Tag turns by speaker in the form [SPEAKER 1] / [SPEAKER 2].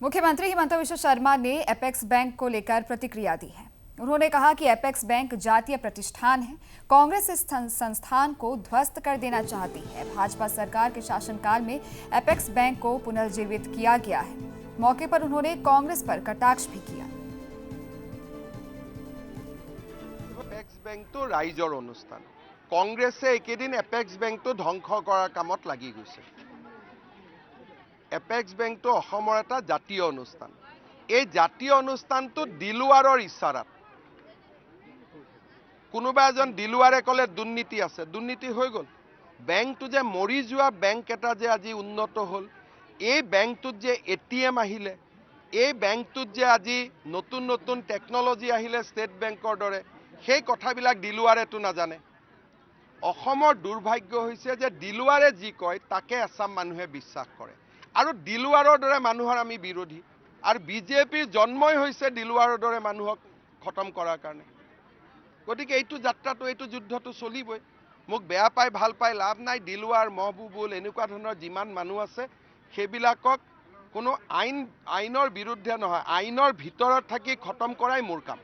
[SPEAKER 1] मुख्यमंत्री हिमंत बिश्व शर्मा ने apex bank को लेकर प्रतिक्रिया दी है। उन्होंने कहा कि एपेक्स बैंक जातीय प्रतिष्ठान है। कांग्रेस इस संस्थान को ध्वस्त कर देना चाहती है। भाजपा सरकार के शासनकाल में एपेक्स बैंक को पुनर्जीवित किया गया है। मौके पर उन्होंने कांग्रेस पर कटाक्ष भी किया।
[SPEAKER 2] एपेक्स बैंक तो राइजर अनुष्ठान, कांग्रेसे एकेदिन एपेक्स बैंक तो ध्वंस करार कामत लागि गइছে। एपेक्स बैंक तो अहोমৰ এটা জাতীয় অনুষ্ঠান। এই জাতীয় অনুষ্ঠানটো দিলুৱাৰৰ ইচ্ছাৰাত কোনোবা এজন দিলুৱাৰে কলে দুৰ্নীতি আছে, দুৰ্নীতি হৈ গল। বেংকটো যে মৰি যোৱা বেংক এটা যে আজি উন্নত হল, এই বেংকটোত যে এটিএম আহিলে, এই বেংকটোত যে আজি নতুন নতুন টেকনলজি আহিলে ষ্টেট বেংকৰ দৰে, সেই কথাবিলাক দিলুৱাৰেতো নাজানে। অসমৰ দুৰ্ভাগ্য হৈছে যে দিলুৱাৰে যি কয় তাকে আসাম মানুহে বিশ্বাস কৰে। আৰু দিলুৱাৰৰ দৰে মানুহৰ আমি বিৰোধী। আৰু বিজেপিৰ জন্মই হৈছে দিলুৱাৰৰ দৰে মানুহক খতম কৰাৰ কাৰণে। গতিকে এইটো যাত্ৰাটো, এইটো যুদ্ধটো চলিবই। মোক বেয়া পাই ভাল পাই লাভ নাই। দিলুৱাৰ, মহবুবুল এনেকুৱা ধৰণৰ যিমান মানুহ আছে সেইবিলাকক কোনো আইনৰ বিৰুদ্ধে নহয়, আইনৰ ভিতৰত থাকি খতম কৰাই মোৰ কাম।